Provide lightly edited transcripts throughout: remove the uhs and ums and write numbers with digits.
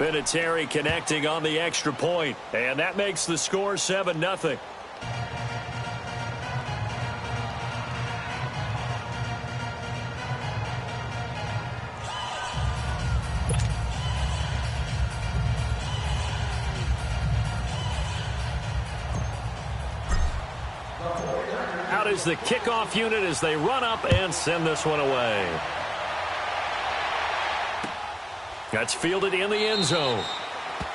Vinatieri connecting on the extra point, and that makes the score 7-0. Out is the kickoff unit as they run up and send this one away. That's fielded in the end zone.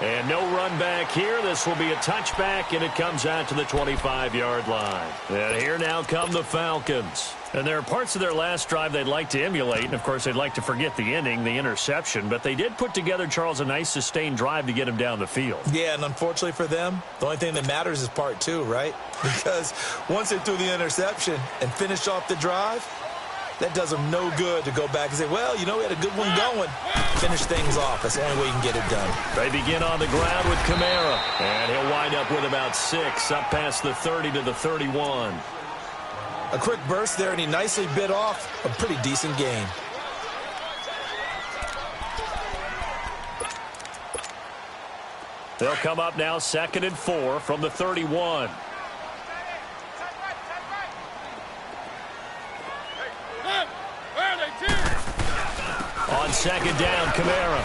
And no run back here. This will be a touchback, and it comes out to the 25-yard line. And here now come the Falcons. And there are parts of their last drive they'd like to emulate. And, of course, they'd like to forget the inning, the interception. But they did put together, Charles, a nice sustained drive to get him down the field. Yeah, and unfortunately for them, the only thing that matters is part two, right? Because once they threw the interception and finished off the drive, that does them no good to go back and say, well, you know, we had a good one going. Finish things off. That's the only way you can get it done. They begin on the ground with Kamara. And he'll wind up with about 6, up past the 30 to the 31. A quick burst there, and he nicely bit off a pretty decent gain. They'll come up now 2nd and 4 from the 31. On 2nd down, Kamara.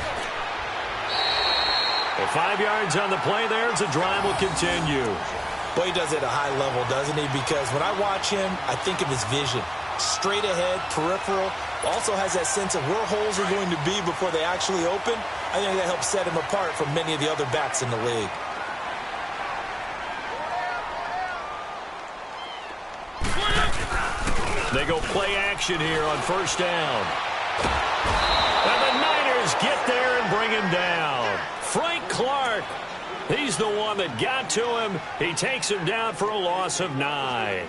Well, 5 yards on the play there as the drive will continue. Boy, he does it at a high level, doesn't he? Because when I watch him, I think of his vision. Straight ahead, peripheral. Also has that sense of where holes are going to be before they actually open. I think that helps set him apart from many of the other backs in the league. They go play action here on 1st down. And the Niners get there and bring him down. Frank Clark, he's the one that got to him. He takes him down for a loss of 9.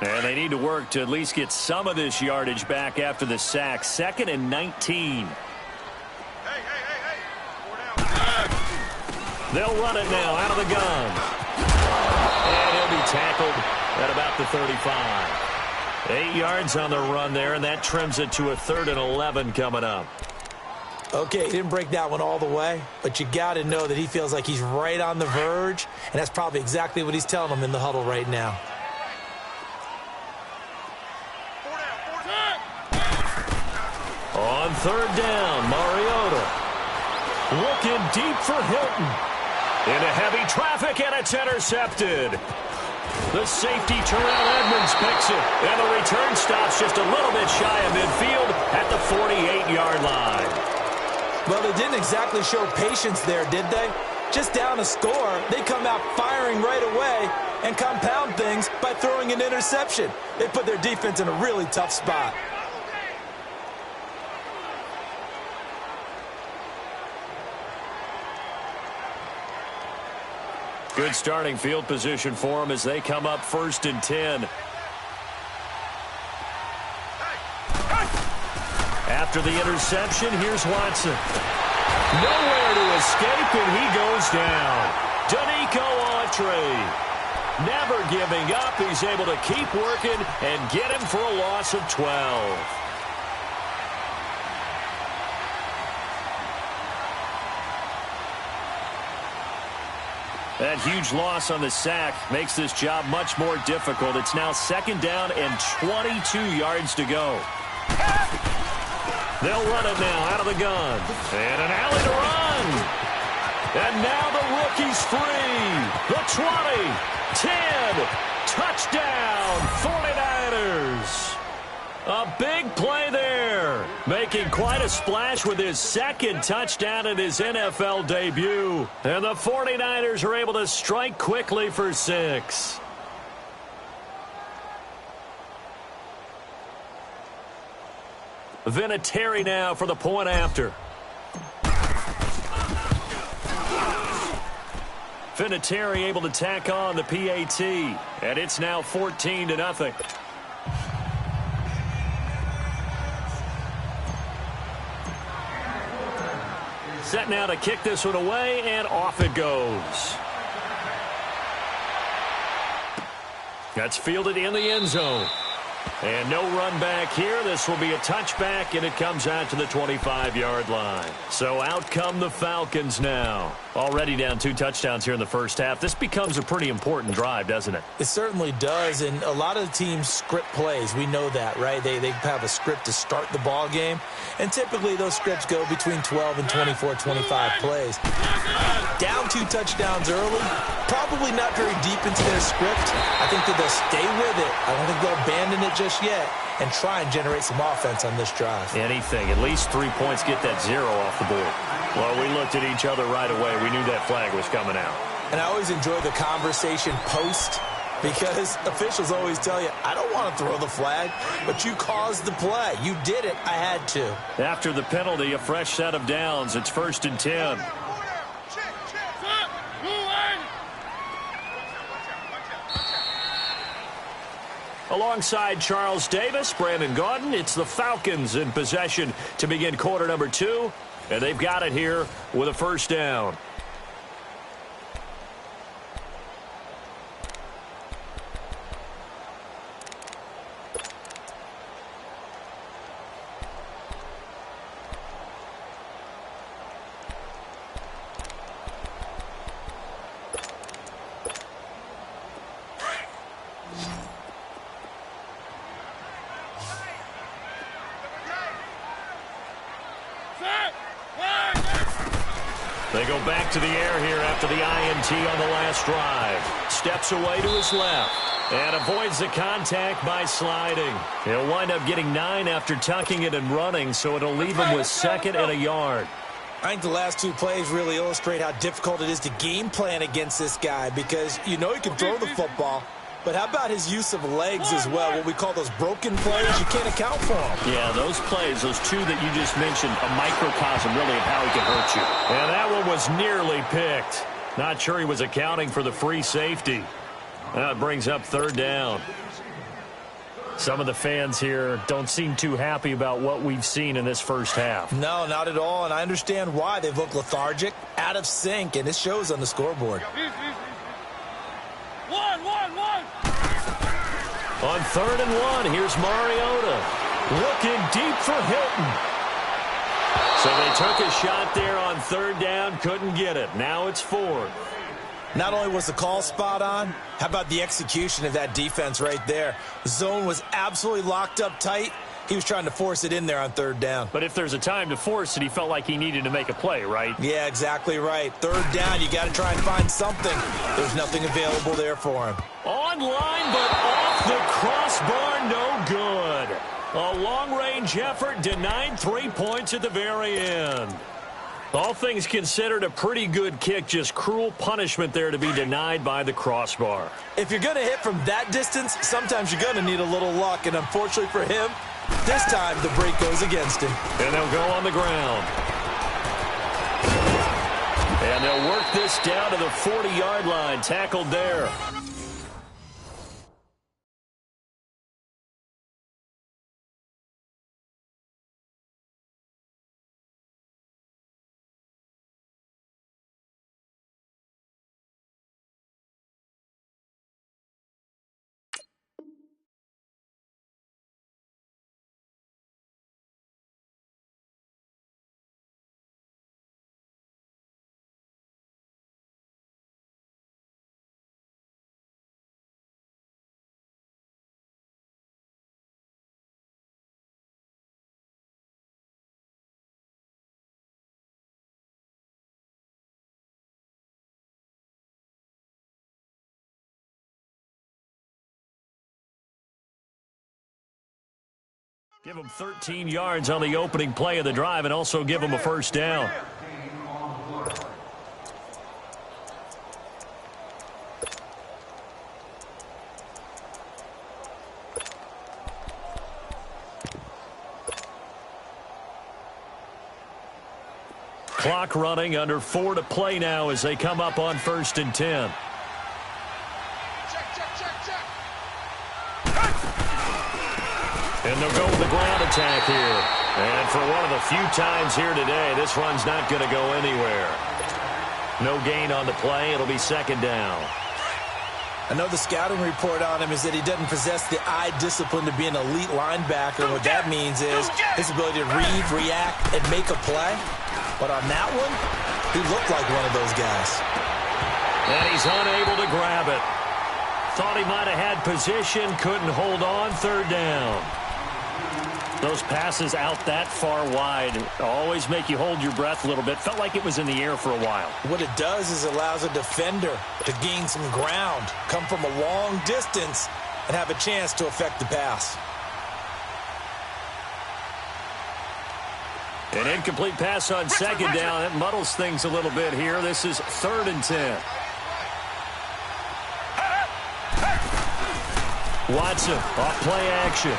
And they need to work to at least get some of this yardage back after the sack. 2nd and 19. They'll run it now out of the gun. And he'll be tackled at about the 35. 8 yards on the run there, and that trims it to a 3rd and 11 coming up. Okay, he didn't break that one all the way, but you got to know that he feels like he's right on the verge, and that's probably exactly what he's telling them in the huddle right now. On 3rd down, Mariota looking deep for Hilton. Into heavy traffic, and it's intercepted. The safety, Terrell Edmonds, picks it, and the return stops just a little bit shy of midfield at the 48-yard line. Well, they didn't exactly show patience there, did they? Just down a score, they come out firing right away and compound things by throwing an interception. They put their defense in a really tough spot. Good starting field position for them as they come up 1st and 10. After the interception, here's Watson. Nowhere to escape, and he goes down. Danico Autry. Never giving up. He's able to keep working and get him for a loss of 12. That huge loss on the sack makes this job much more difficult. It's now 2nd down and 22 yards to go. They'll run it now out of the gun. And an alley to run. And now the rookie's free. The 20, 10, touchdown, 49ers. A big play there, making quite a splash with his 2nd touchdown in his NFL debut. And the 49ers are able to strike quickly for 6. Vinatieri now for the point after. Vinatieri able to tack on the PAT, and it's now 14-0. Set now to kick this one away, and off it goes. That's fielded in the end zone. And no run back here. This will be a touchback, and it comes out to the 25-yard line. So out come the Falcons now. Already down 2 touchdowns here in the first half. This becomes a pretty important drive, doesn't it? It certainly does, and a lot of the teams script plays. We know that, right? They have a script to start the ball game, and typically those scripts go between 12 and 24, 25 plays. Down 2 touchdowns early, probably not very deep into their script. I think that they'll stay with it. I don't think they'll abandon it just yet and try and generate some offense on this drive. Anything. At least 3 points, get that 0 off the board. Well, we looked at each other right away. We knew that flag was coming out. And I always enjoy the conversation post because officials always tell you, I don't want to throw the flag, but you caused the play. You did it. I had to. After the penalty, a fresh set of downs. It's 1st and 10. Alongside Charles Davis, Brandon Gaudin, it's the Falcons in possession to begin quarter number 2. And they've got it here with a first down. They go back to the air here after the INT on the last drive. Steps away to his left and avoids the contact by sliding. He'll wind up getting 9 after tucking it and running, so it'll leave him with 2nd and a yard. I think the last 2 plays really illustrate how difficult it is to game plan against this guy because you know he can throw the football. But how about his use of legs as well? What we call those broken plays, you can't account for them. Yeah, those plays, those 2 that you just mentioned, a microcosm really of how he can hurt you. And that one was nearly picked. Not sure he was accounting for the free safety. That brings up 3rd down. Some of the fans here don't seem too happy about what we've seen in this first half. No, not at all, and I understand why. They've looked lethargic, out of sync, and it shows on the scoreboard. On 3rd and 1, here's Mariota. Looking deep for Hilton. So they took a shot there on 3rd down, couldn't get it. Now it's 4th. Not only was the call spot on, how about the execution of that defense right there? The zone was absolutely locked up tight. He was trying to force it in there on 3rd down. But if there's a time to force it, he felt like he needed to make a play, right? Yeah, exactly right. 3rd down, you got to try and find something. There's nothing available there for him. On line, but off the crossbar, no good. A long-range effort denied 3 points at the very end. All things considered, a pretty good kick, just cruel punishment there to be denied by the crossbar. If you're going to hit from that distance, sometimes you're going to need a little luck, and unfortunately for him, this time the break goes against him. And they'll go on the ground. And they'll work this down to the 40-yard line, tackled there. Give them 13 yards on the opening play of the drive and also give them a first down. Clock running, under 4 to play now as they come up on 1st and 10. And they'll go with the ground attack here. And for one of the few times here today, this run's not going to go anywhere. No gain on the play. It'll be 2nd down. I know the scouting report on him is that he doesn't possess the eye discipline to be an elite linebacker. What that means is his ability to read, react, and make a play. But on that one, he looked like one of those guys. And he's unable to grab it. Thought he might have had position, couldn't hold on, third down. Those passes out that far wide always make you hold your breath a little bit. Felt like it was in the air for a while. What it does is it allows a defender to gain some ground, come from a long distance, and have a chance to affect the pass. An incomplete pass on second down. That muddles things a little bit here. This is 3rd and 10. Watson off play action.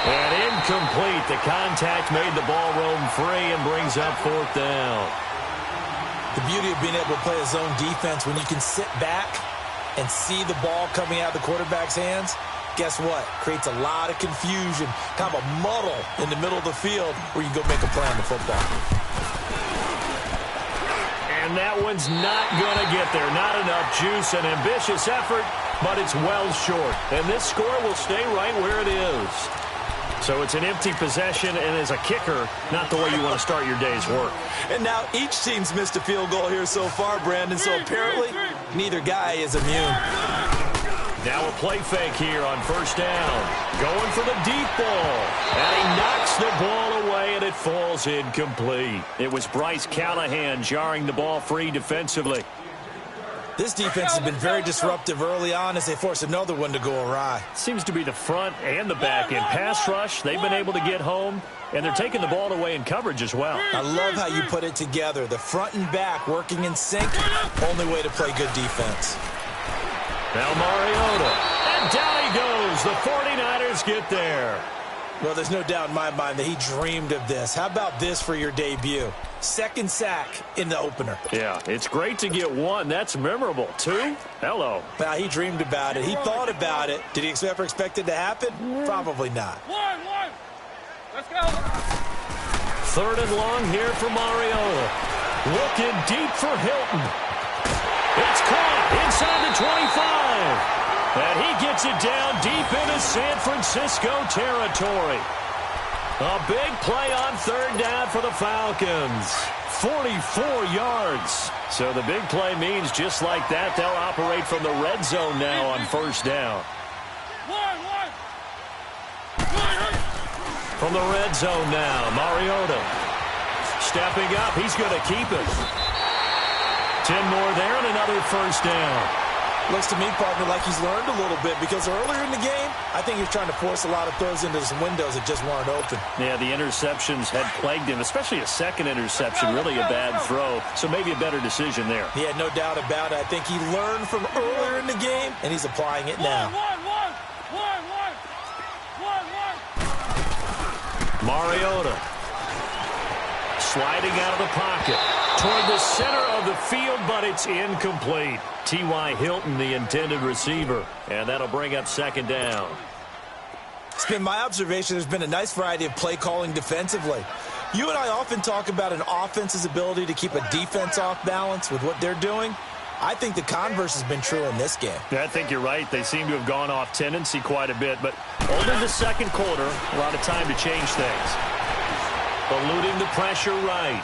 And incomplete. The contact made the ball roam free and brings up 4th down. The beauty of being able to play a zone defense when you can sit back and see the ball coming out of the quarterback's hands, guess what? Creates a lot of confusion, kind of a muddle in the middle of the field where you can go make a play on the football. And that one's not going to get there. Not enough juice. An ambitious effort, but it's well short. And this score will stay right where it is. So it's an empty possession, and as a kicker, not the way you want to start your day's work. And now each team's missed a field goal here so far, Brandon, so apparently neither guy is immune. Now a play fake here on 1st down. Going for the deep ball. And he knocks the ball away, and it falls incomplete. It was Bryce Callahan jarring the ball free defensively. This defense has been very disruptive early on as they force another one to go awry. Seems to be the front and the back end. Pass rush, they've been able to get home, and they're taking the ball away in coverage as well. I love how you put it together. The front and back working in sync, only way to play good defense. Now Mariota, and down he goes. The 49ers get there. Well, there's no doubt in my mind that he dreamed of this. How about this for your debut? 2nd sack in the opener. Yeah, it's great to get 1. That's memorable. 2? Hello. Well, he dreamed about it. He thought about it. Did he ever expect it to happen? Probably not. 1. Let's go. 3rd and long here for Mariota. Looking deep for Hilton. It's caught inside the 25. And he gets it down deep into San Francisco territory. A big play on 3rd down for the Falcons. 44 yards. So the big play means just like that, they'll operate from the red zone now on 1st down. From the red zone now, Mariota. Stepping up, he's going to keep it. 10 more there and another 1st down. Looks to me, partner, like he's learned a little bit because earlier in the game, I think he was trying to force a lot of throws into some windows that just weren't open. Yeah, the interceptions had plagued him, especially a second interception, really a bad throw. So maybe a better decision there. Yeah, no doubt about it. I think he learned from earlier in the game, and he's applying it now. Mariota sliding out of the pocket toward the center of the field, but it's incomplete. T.Y. Hilton, the intended receiver, and that'll bring up 2nd down. It's been my observation there's been a nice variety of play calling defensively. You and I often talk about an offense's ability to keep a defense off balance with what they're doing. I think the converse has been true in this game. Yeah, I think you're right. They seem to have gone off tendency quite a bit, but only the 2nd quarter, a lot of time to change things. Eluding the pressure right.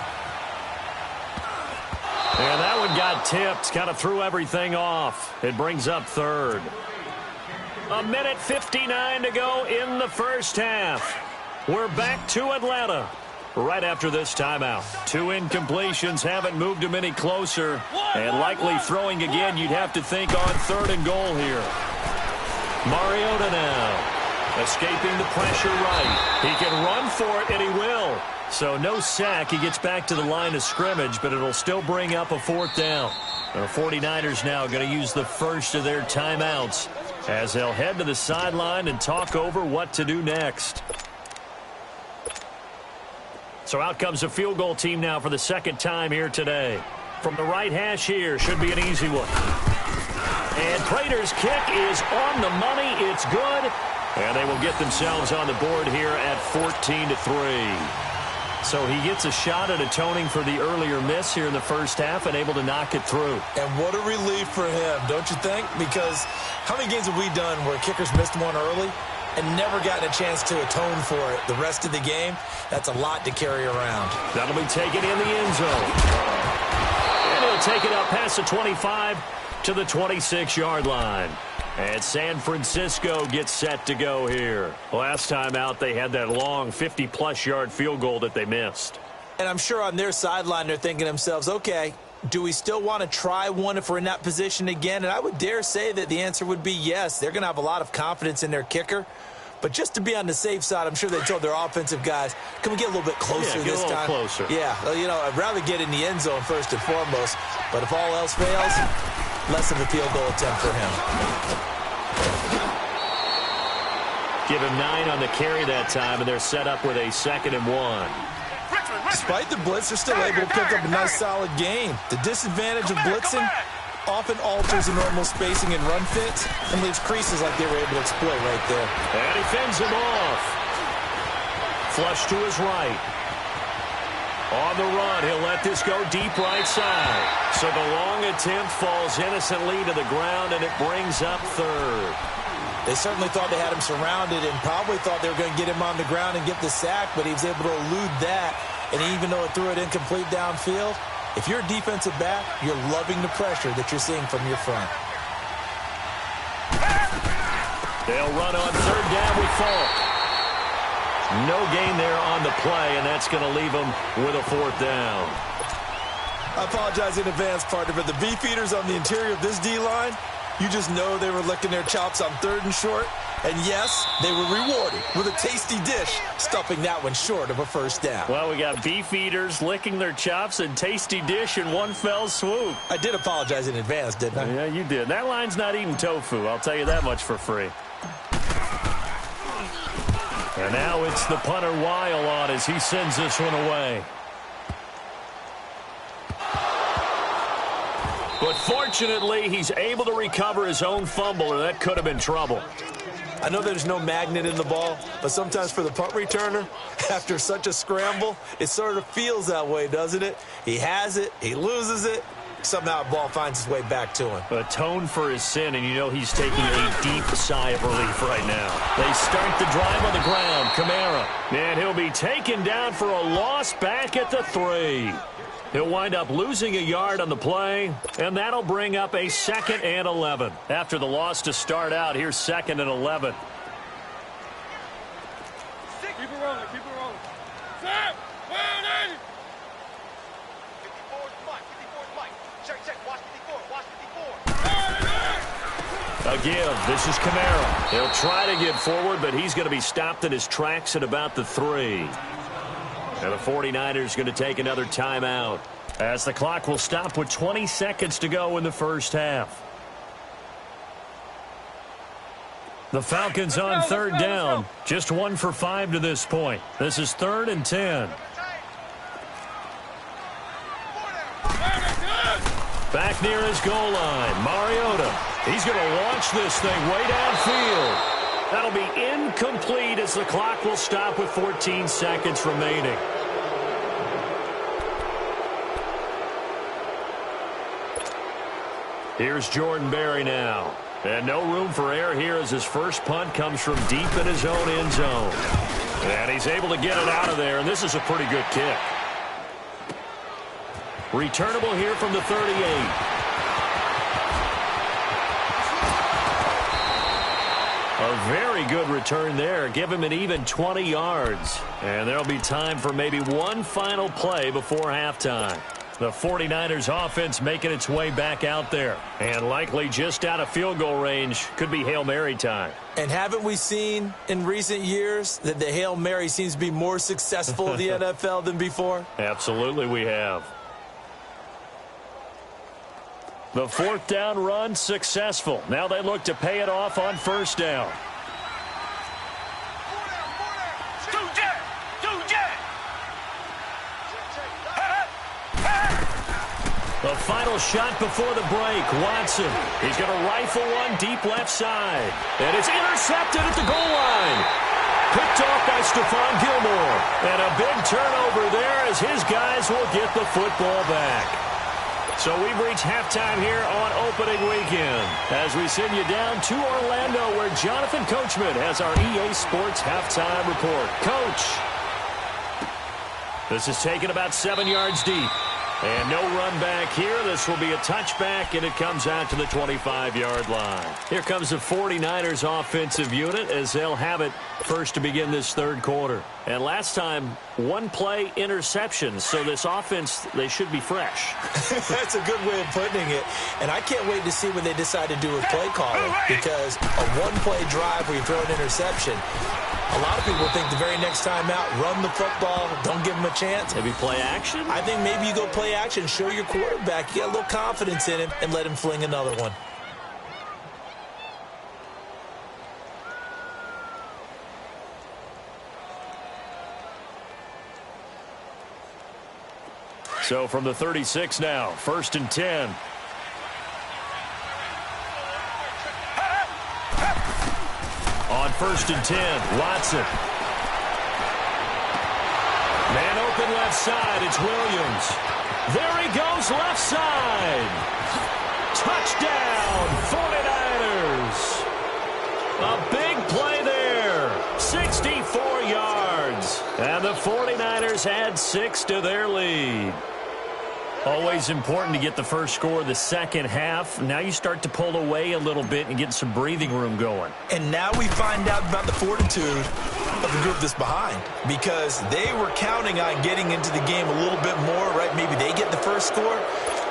And that one got tipped, kind of threw everything off. It brings up 3rd. 1:59 to go in the 1st half. We're back to Atlanta right after this timeout. 2 incompletions haven't moved him any closer. And likely throwing again, you'd have to think on 3rd and goal here. Mariota now, escaping the pressure right. He can run for it, and he will. So no sack. He gets back to the line of scrimmage, but it'll still bring up a 4th down. The 49ers now going to use the first of their timeouts as they'll head to the sideline and talk over what to do next. So out comes a field goal team now for the 2nd time here today. From the right hash here, should be an easy one. And Prater's kick is on the money. It's good. And they will get themselves on the board here at 14-3. So he gets a shot at atoning for the earlier miss here in the first half and able to knock it through. And what a relief for him, don't you think? Because how many games have we done where kickers missed one early and never gotten a chance to atone for it the rest of the game? That's a lot to carry around. That'll be taken in the end zone. And he'll take it up past the 25 to the 26-yard line. And San Francisco gets set to go here. Last time out, they had that long 50-plus yard field goal that they missed. And I'm sure on their sideline they're thinking to themselves, okay, do we still want to try one if we're in that position again? And I would dare say that the answer would be yes. They're going to have a lot of confidence in their kicker. But just to be on the safe side, I'm sure they told their offensive guys, can we get a little bit closer this time? Get a little closer. Yeah, you know, I'd rather get in the end zone first and foremost. But if all else fails, less of a field goal attempt for him. Give him 9 on the carry that time, and they're set up with a 2nd and 1. Despite the blitz, they're still able to pick up a nice, solid gain. The disadvantage of blitzing often alters the normal spacing and run fits and leaves creases like they were able to exploit right there. And he fends him off. Flush to his right. On the run, he'll let this go deep right side. So the long attempt falls innocently to the ground, and it brings up 3rd. They certainly thought they had him surrounded and probably thought they were going to get him on the ground and get the sack, but he was able to elude that. And even though it threw it incomplete downfield, if you're a defensive back, you're loving the pressure that you're seeing from your front. They'll run on 3rd down with Falk. No gain there on the play, and that's going to leave them with a 4th down. I apologize in advance, partner, but the beefeaters on the interior of this D-line, you just know they were licking their chops on 3rd and short. And yes, they were rewarded with a tasty dish, stuffing that one short of a 1st down. Well, we got beef eaters licking their chops and tasty dish in one fell swoop. I did apologize in advance, didn't I? Yeah, you did. That line's not eating tofu, I'll tell you that much for free. And now it's the punter Weil on as he sends this one away. But fortunately, he's able to recover his own fumble, or that could have been trouble. I know there's no magnet in the ball, but sometimes for the punt returner, after such a scramble, it sort of feels that way, doesn't it? He has it, he loses it, somehow the ball finds its way back to him. Atone for his sin, and you know he's taking a deep sigh of relief right now. They start the drive on the ground. Kamara, and he'll be taken down for a loss back at the 3. He'll wind up losing a yard on the play, and that'll bring up a 2nd and 11. After the loss to start out, here's 2nd and 11. Keep it rolling, keep it rolling. Snap! 180! 54's Mike, 54's Mike. Check, watch 54, watch 54. A give. This is Kamara. He'll try to get forward, but he's going to be stopped in his tracks at about the 3. And the 49ers going to take another timeout as the clock will stop with 20 seconds to go in the first half. The Falcons on 3rd down. Just 1 for 5 to this point. This is 3rd and 10. Back near his goal line, Mariota. He's going to launch this thing way downfield. That'll be incomplete as the clock will stop with 14 seconds remaining. Here's Jordan Berry now. And no room for error here as his first punt comes from deep in his own end zone. And he's able to get it out of there, and this is a pretty good kick. Returnable here from the 38. A very good return there. Give him an even 20 yards. And there'll be time for maybe one final play before halftime. The 49ers offense making its way back out there. And likely just out of field goal range. Could be Hail Mary time. And haven't we seen in recent years that the Hail Mary seems to be more successful in the NFL than before? Absolutely we have. The 4th down run successful. Now they look to pay it off on 1st down. The final shot before the break. Watson. He's going to rifle one deep left side. And it's intercepted at the goal line. Picked off by Stephon Gilmore. And a big turnover there as his guys will get the football back. So we've reached halftime here on opening weekend as we send you down to Orlando where Jonathan Coachman has our EA Sports halftime report. Coach, this is taken about 7 yards deep. And no run back here. This will be a touchback, and it comes out to the 25-yard line. Here comes the 49ers offensive unit as they'll have it first to begin this third quarter. And last time, one-play interception. So this offense, they should be fresh. That's a good way of putting it. And I can't wait to see what they decide to do with play calling, because a one-play drive where you throw an interception, a lot of people think the very next time out, run the football, don't give them a chance. Maybe play action? I think maybe you go play action, show your quarterback, you get a little confidence in him, and let him fling another one. So from the 36 now, 1st and 10. On 1st and 10, Watson. Man open left side, it's Williams. There he goes left side. Touchdown, 49ers. A big play there, 64 yards. And the 49ers add 6 to their lead. Always important to get the first score of the second half. Now you start to pull away a little bit and get some breathing room going. And now we find out about the fortitude of the group that's behind, because they were counting on getting into the game a little bit more, right? Maybe they get the first score.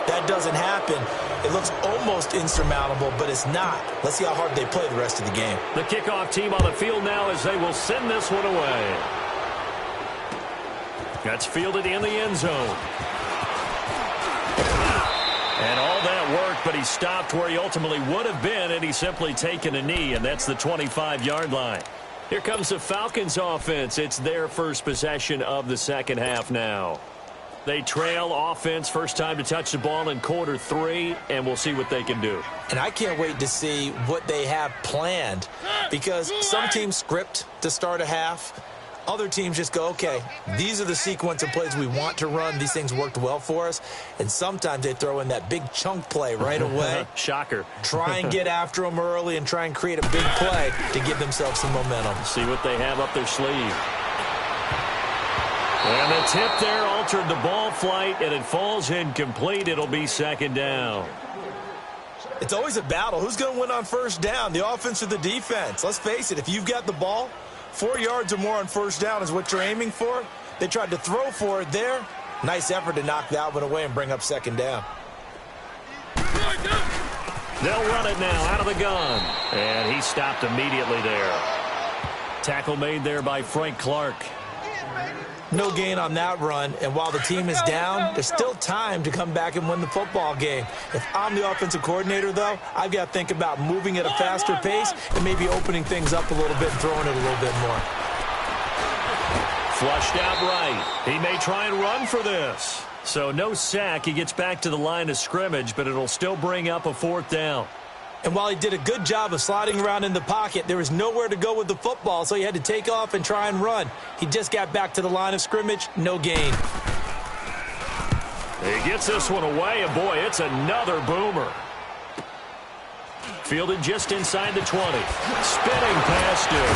That doesn't happen. It looks almost insurmountable, but it's not. Let's see how hard they play the rest of the game. The kickoff team on the field now as they will send this one away. That's fielded in the end zone. And all that worked, but he stopped where he ultimately would have been, and he's simply taken a knee, and that's the 25-yard line. Here comes the Falcons offense. It's their first possession of the second half now. They trail offense, first time to touch the ball in quarter 3, and we'll see what they can do. And I can't wait to see what they have planned, because some teams script to start a half. Other teams just go, okay, these are the sequence of plays we want to run. These things worked well for us. And sometimes they throw in that big chunk play right away. Shocker. Try and get after them early and try and create a big play to give themselves some momentum. See what they have up their sleeve. And the tip there altered the ball flight, and it falls incomplete. It'll be second down. It's always a battle. Who's going to win on first down, the offense or the defense? Let's face it, if you've got the ball, 4 yards or more on first down is what you're aiming for. They tried to throw for it there. Nice effort to knock that one away and bring up second down. They'll run it now out of the gun. And he stopped immediately there. Tackle made there by Frank Clark. No gain on that run, and while the team is down, there's still time to come back and win the football game. If I'm the offensive coordinator, though, I've got to think about moving at a faster pace and maybe opening things up a little bit and throwing it a little bit more. Flushed out right. He may try and run for this. So no sack. He gets back to the line of scrimmage, but it'll still bring up a fourth down. And while he did a good job of sliding around in the pocket, there was nowhere to go with the football, so he had to take off and try and run. He just got back to the line of scrimmage, no gain. He gets this one away, and boy, it's another boomer. Fielded just inside the 20. Spinning past him.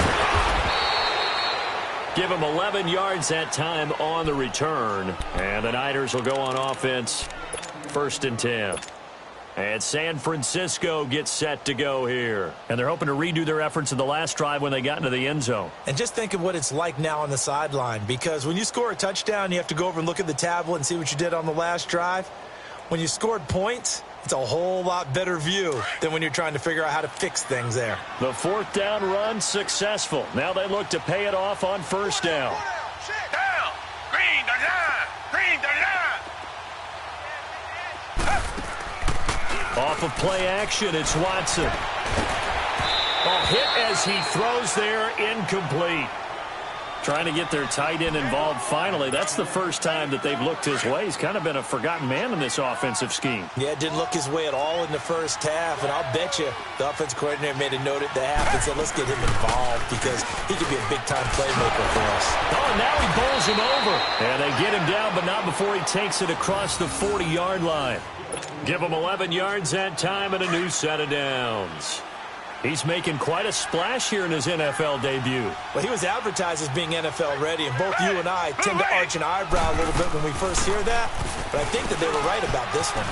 Give him 11 yards that time on the return. And the Niners will go on offense, 1st and 10. And San Francisco gets set to go here. And they're hoping to redo their efforts in the last drive when they got into the end zone. And just think of what it's like now on the sideline, because when you score a touchdown, you have to go over and look at the tablet and see what you did on the last drive. When you scored points, it's a whole lot better view than when you're trying to figure out how to fix things there. The fourth down run successful. Now they look to pay it off on first down. Down. Green, the line. Green, the line. Off of play action, it's Watson. A hit as he throws there, incomplete. Trying to get their tight end involved finally. That's the first time that they've looked his way. He's kind of been a forgotten man in this offensive scheme. Yeah, it didn't look his way at all in the first half, and I'll bet you the offense coordinator made a note at the half and said, let's get him involved because he could be a big-time playmaker for us. Oh, and now he bowls him over. And they get him down, but not before he takes it across the 40-yard line. Give him 11 yards that time and a new set of downs. He's making quite a splash here in his NFL debut. Well, he was advertised as being NFL ready, and both you and I tend to arch an eyebrow a little bit when we first hear that, but I think that they were right about this one.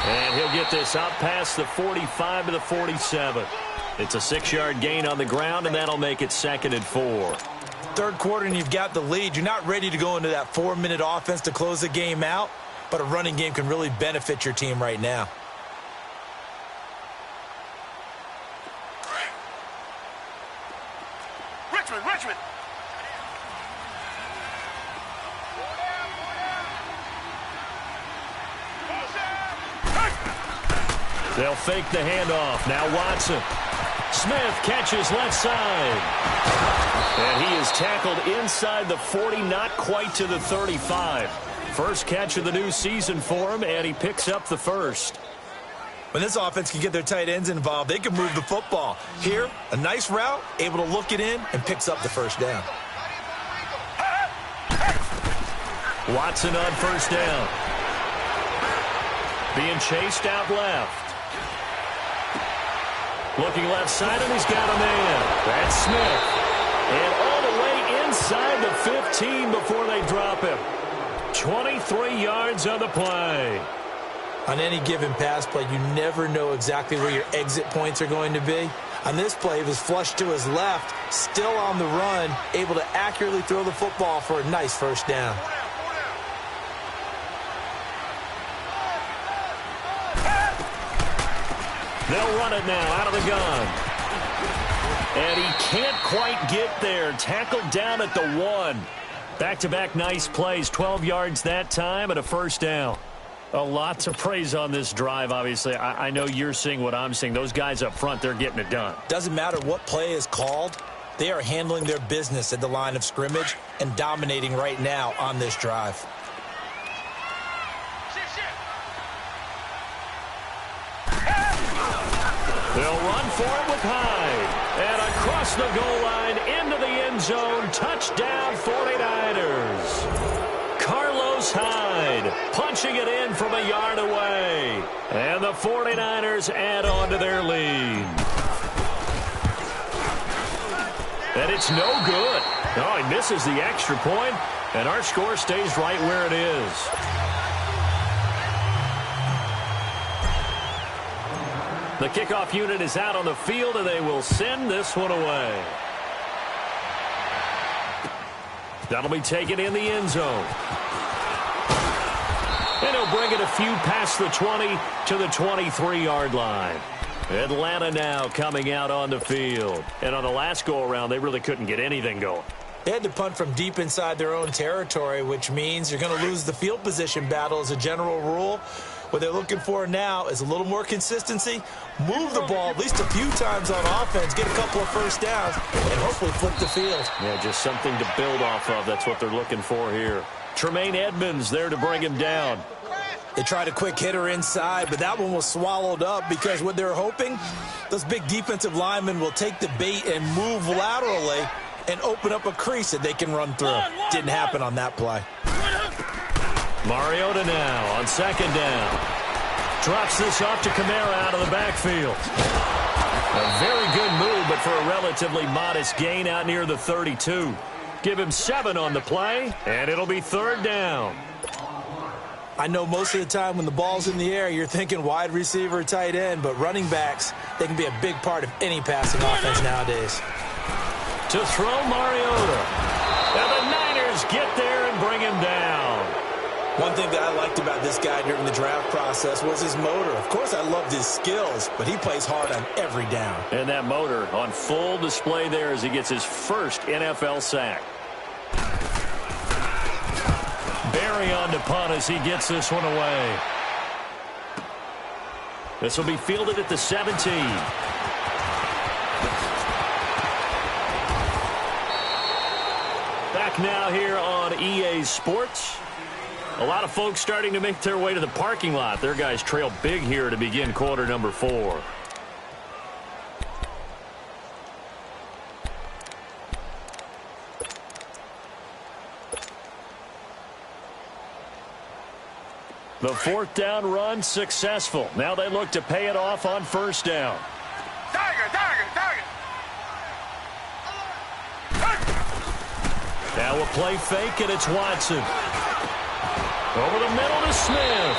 And he'll get this out past the 45 to the 47. It's a 6-yard gain on the ground, and that'll make it 2nd and 4. Third quarter, and you've got the lead. You're not ready to go into that 4-minute offense to close the game out, but a running game can really benefit your team right now. Richmond! They'll fake the handoff. Now Watson. Smith catches left side. And he is tackled inside the 40, not quite to the 35. First catch of the new season for him, and he picks up the first. When this offense can get their tight ends involved, they can move the football. Here, a nice route, able to look it in, and picks up the first down. Watson on first down. Being chased out left. Looking left side, and he's got a man. That's Smith. And all the way inside the 15 before they drop him. 23 yards on the play. On any given pass play, you never know exactly where your exit points are going to be. On this play, he was flushed to his left, still on the run, able to accurately throw the football for a nice first down. They'll run it now out of the gun. And he can't quite get there. Tackled down at the 1. Back-to-back nice plays. 12 yards that time and a first down. A lot to praise on this drive, obviously. I know you're seeing what I'm seeing. Those guys up front, they're getting it done. Doesn't matter what play is called. They are handling their business at the line of scrimmage and dominating right now on this drive. They'll run for it with Hyde. And across the goal line into the end zone. Touchdown 49ers. Carlos Hyde punching it in from a yard away. And the 49ers add on to their lead. And it's no good. Oh, he misses the extra point, and our score stays right where it is. The kickoff unit is out on the field, and they will send this one away. That'll be taken in the end zone. And he'll bring it a few past the 20 to the 23-yard line. Atlanta now coming out on the field. And on the last go-around, they really couldn't get anything going. They had to punt from deep inside their own territory, which means you're going to lose the field position battle as a general rule. What they're looking for now is a little more consistency, move the ball at least a few times on offense, get a couple of first downs, and hopefully flip the field. Yeah, just something to build off of. That's what they're looking for here. Tremaine Edmonds there to bring him down. They tried a quick hitter inside, but that one was swallowed up because what they're hoping, those big defensive linemen will take the bait and move laterally and open up a crease that they can run through. Didn't happen on that play. Mariota now on second down. Drops this off to Kamara out of the backfield. A very good move, but for a relatively modest gain out near the 32. Give him 7 on the play, and it'll be third down. I know most of the time when the ball's in the air, you're thinking wide receiver, tight end, but running backs, they can be a big part of any passing offense nowadays. To throw Mariota. And the Niners get there and bring him down. One thing that I liked about this guy during the draft process was his motor. Of course, I loved his skills, but he plays hard on every down. And that motor on full display there as he gets his first NFL sack. Barry on to punt as he gets this one away. This will be fielded at the 17. back now here on EA Sports. A lot of folks starting to make their way to the parking lot. Their guys trail big here to begin quarter number 4. The fourth down run successful. Now they look to pay it off on first down. Now a play fake, and it's Watson. Over the middle to Smith.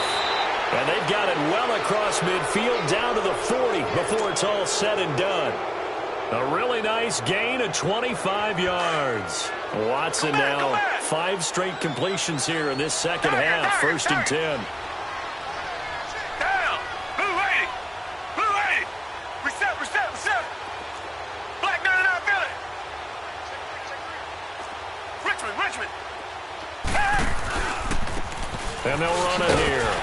And they've got it well across midfield down to the 40 before it's all said and done. A really nice gain of 25 yards. Watson now 5 straight completions here in this second half. First and 10. And they'll run it here.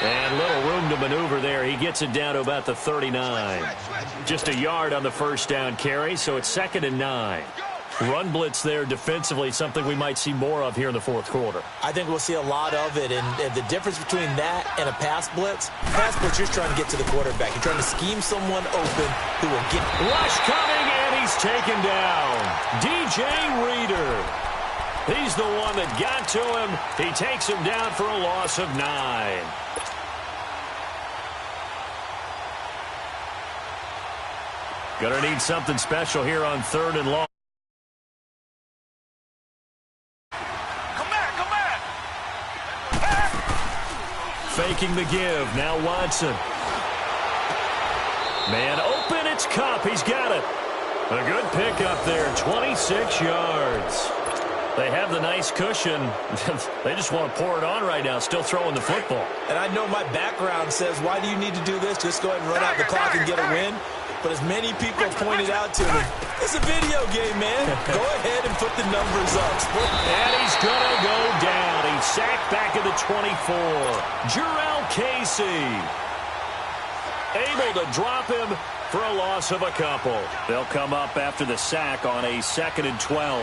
And little room to maneuver there. He gets it down to about the 39. Just a yard on the first down carry, so it's 2nd and 9. Run blitz there defensively, something we might see more of here in the fourth quarter. I think we'll see a lot of it, and the difference between that and a pass blitz, you're trying to get to the quarterback. You're trying to scheme someone open who will get... Rush coming, and he's taken down. DJ Reader. He's the one that got to him. He takes him down for a loss of 9. Gonna need something special here on 3rd and long. Faking the give. Now Watson. Man open. It's Kupp. He's got it. A good pickup there. 26 yards. They have the nice cushion. They just want to pour it on right now, still throwing the football. And I know my background says, why do you need to do this? Just go ahead and run out the clock and get a win. But as many people have pointed out to me, it's a video game, man. Go ahead and put the numbers up. And he's going to go down. He's sacked back at the 24. Jurrell Casey able to drop him for a loss of a couple. They'll come up after the sack on a 2nd and 12.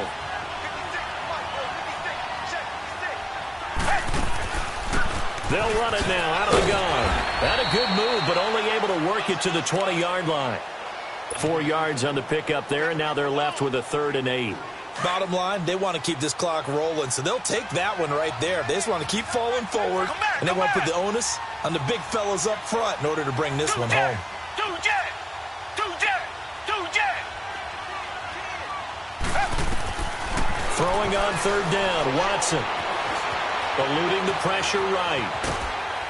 They'll run it now out of the gun. Had a good move, but only able to work it to the 20-yard line. 4 yards on the pickup there, and now they're left with a 3rd and 8. Bottom line, they want to keep this clock rolling, so they'll take that one right there. They just want to keep falling forward, and they want to put the onus on the big fellas up front in order to bring this one home. Throwing on 3rd down, Watson. Eluding the pressure right.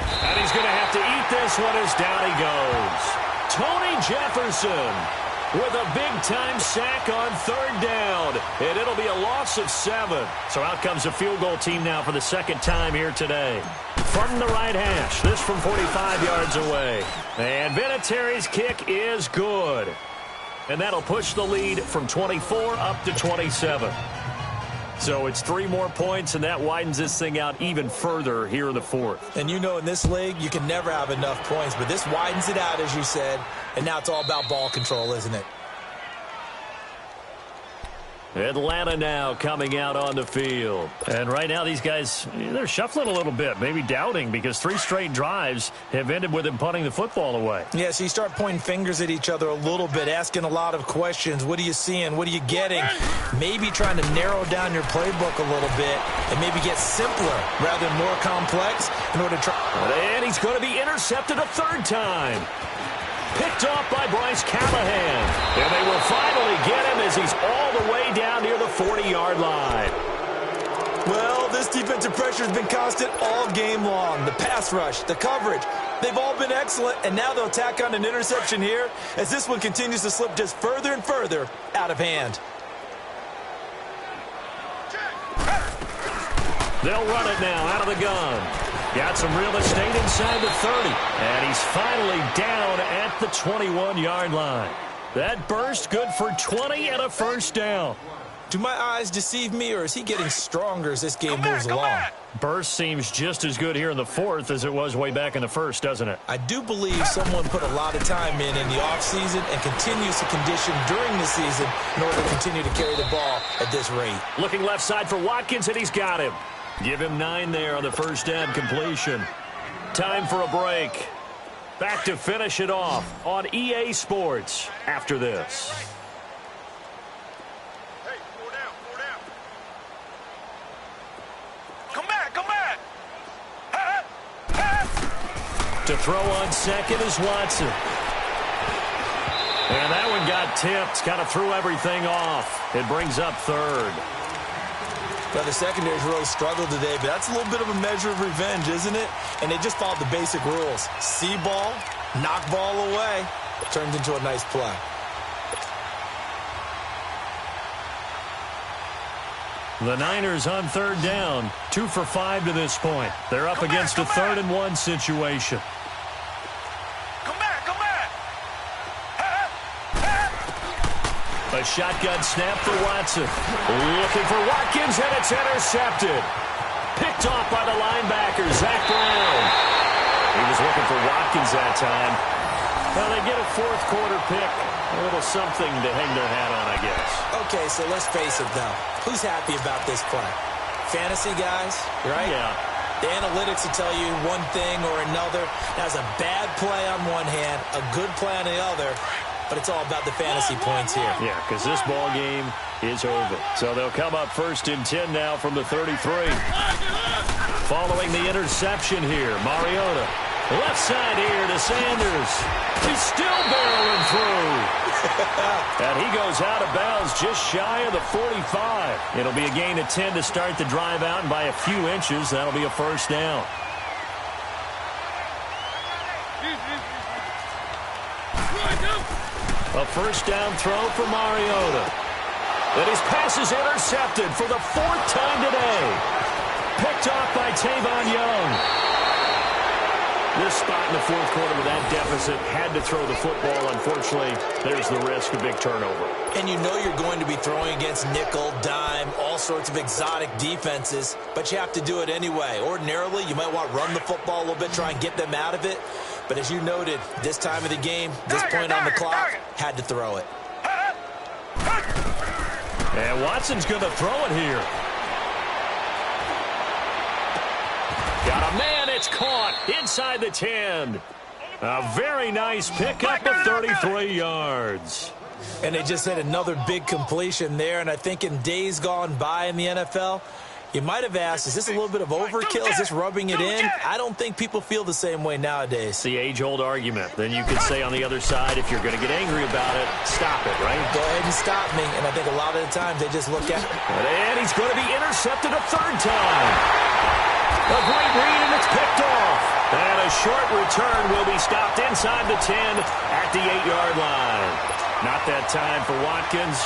And he's going to have to eat this one as down he goes. Tony Jefferson with a big-time sack on 3rd down. And it'll be a loss of 7. So out comes a field goal team now for the 2nd time here today. From the right hash, this from 45 yards away. And Vinatieri's kick is good. And that'll push the lead from 24 up to 27. So it's 3 more points, and that widens this thing out even further here in the 4th. And you know in this league, you can never have enough points, but this widens it out, as you said, and now it's all about ball control, isn't it? Atlanta now coming out on the field. And right now these guys, they're shuffling a little bit, maybe doubting, because 3 straight drives have ended with them punting the football away. Yeah, so you start pointing fingers at each other a little bit, asking a lot of questions. What are you seeing? What are you getting? Maybe trying to narrow down your playbook a little bit and maybe get simpler rather than more complex in order to try. And he's going to be intercepted a 3rd time. Picked off by Bryce Callahan. And they will finally get him as he's all the way down near the 40-yard line. Well, this defensive pressure has been constant all game long. The pass rush, the coverage, they've all been excellent, and now they'll tack on an interception here as this one continues to slip just further and further out of hand. They'll run it now out of the gun. Got some real estate inside the 30. And he's finally down at the 21-yard line. That burst good for 20 and a first down. Do my eyes deceive me, or is he getting stronger as this game moves along? Burst seems just as good here in the fourth as it was way back in the first, doesn't it? I do believe someone put a lot of time in the offseason and continues to condition during the season in order to continue to carry the ball at this rate. Looking left side for Watkins, and he's got him. Give him 9 there on the first down completion. Time for a break. Back to finish it off on EA Sports after this. Hey, 4 down, 4 down. Come back, come back. To throw on second is Watson. And that one got tipped. Kind of threw everything off. It brings up third. Well, the secondary's really struggled today, but that's a little bit of a measure of revenge, isn't it? And they just followed the basic rules. See ball, knock ball away. Turned into a nice play. The Niners on third down. 2 for 5 to this point. They're up against a 3rd and 1 situation. Come back, come back. A shotgun snap for Watson. Looking for Watkins, and it's intercepted. Picked off by the linebacker, Zach Brown. He was looking for Watkins that time. Well, they get a fourth quarter pick. A little something to hang their hat on, I guess. Okay, so let's face it, though. Who's happy about this play? Fantasy guys, right? Yeah. The analytics will tell you one thing or another. That's a bad play on one hand, a good play on the other, but it's all about the fantasy points here. Yeah, because this ball game is over. So they'll come up 1st and 10 now from the 33. Following the interception here, Mariota. Left side here to Sanders. He's still barreling through. And he goes out of bounds just shy of the 45. It'll be a gain of 10 to start the drive out, and by a few inches, that'll be a first down. A first down throw for Mariota. And his pass is intercepted for the 4th time today. Picked off by Tavon Young. This spot in the fourth quarter with that deficit, had to throw the football. Unfortunately, there's the risk of big turnover. And you know you're going to be throwing against nickel, dime, all sorts of exotic defenses, but you have to do it anyway. Ordinarily, you might want to run the football a little bit, try and get them out of it. But as you noted, this time of the game, this point on the clock, had to throw it. And Watson's going to throw it here. Got a man, it's caught inside the 10. A very nice pickup of 33 yards. And they just had another big completion there, and I think in days gone by in the NFL, you might have asked, is this a little bit of overkill? Is this rubbing it in? I don't think people feel the same way nowadays. It's the age-old argument. Then you could say on the other side, if you're going to get angry about it, stop it, right? Go ahead and stop me. And I think a lot of the times they just look at it. And he's going to be intercepted a 3rd time. A great read, and it's picked off. And a short return will be stopped inside the 10 at the 8-yard line. Not that time for Watkins.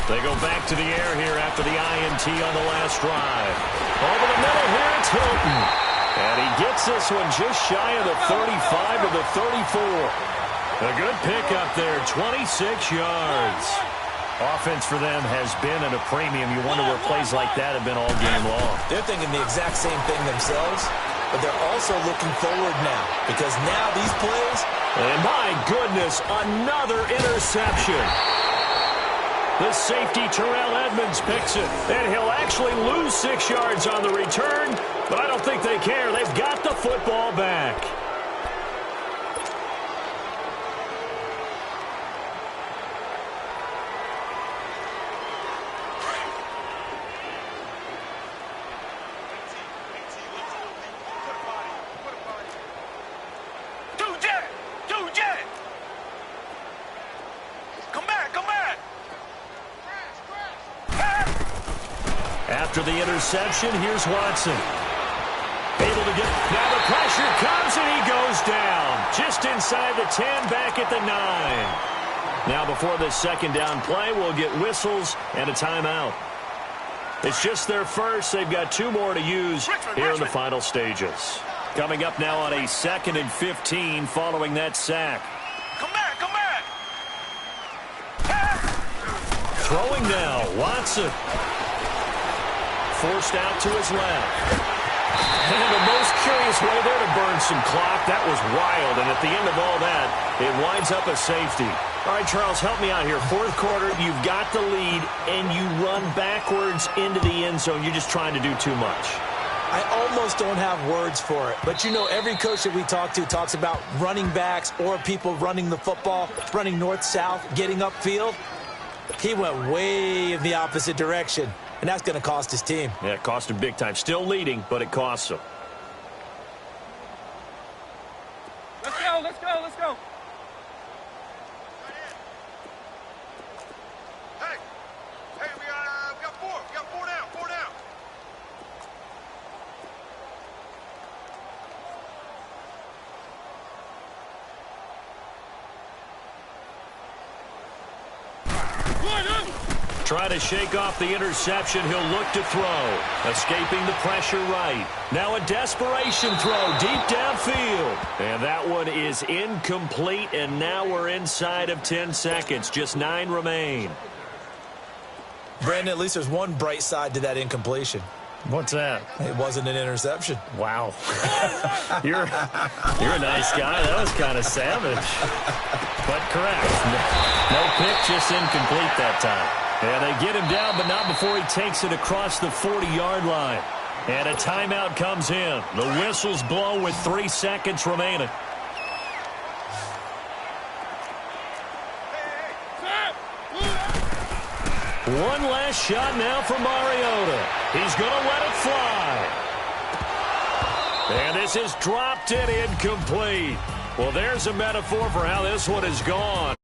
They go back to the air here after the INT on the last drive. Over the middle here, it's Hilton. And he gets this one just shy of the 35 to the 34. A good pickup there, 26 yards. Offense for them has been at a premium. You wonder where plays like that have been all game long. They're thinking the exact same thing themselves, but they're also looking forward now because now these plays. And my goodness, another interception. The safety, Terrell Edmonds, picks it. And he'll actually lose 6 yards on the return, but I don't think they care. They've got the football back. After the interception, here's Watson. Able to get, now the pressure comes and he goes down. Just inside the 10, back at the 9. Now before this second down play, we'll get whistles and a timeout. It's just their first. They've got 2 more to use here in the final stages. Coming up now on a 2nd and 15 following that sack. Come back, come back. Throwing now, Watson. Forced out to his left. And the most curious way there to burn some clock. That was wild, and at the end of all that, it winds up a safety. All right, Charles, help me out here. Fourth quarter, you've got the lead, and you run backwards into the end zone. You're just trying to do too much. I almost don't have words for it. But, you know, every coach that we talk to talks about running backs or people running the football, running north-south, getting upfield. He went way in the opposite direction, and that's going to cost his team. Yeah, it cost him big time. Still leading, but it costs him. Let's go, let's go, let's go. Hey, we got four. We got four down, four down. Try to shake off the interception. He'll look to throw. Escaping the pressure right. Now a desperation throw deep downfield. And that one is incomplete, and now we're inside of 10 seconds. Just 9 remain. Brandon, at least there's one bright side to that incompletion. What's that? It wasn't an interception. Wow. You're a nice guy. That was kind of savage. But correct. No pick, just incomplete that time. And they get him down, but not before he takes it across the 40-yard line. And a timeout comes in. The whistle's blown with 3 seconds remaining. One last shot now for Mariota. He's going to let it fly. And this is dropped and incomplete. Well, there's a metaphor for how this one has gone.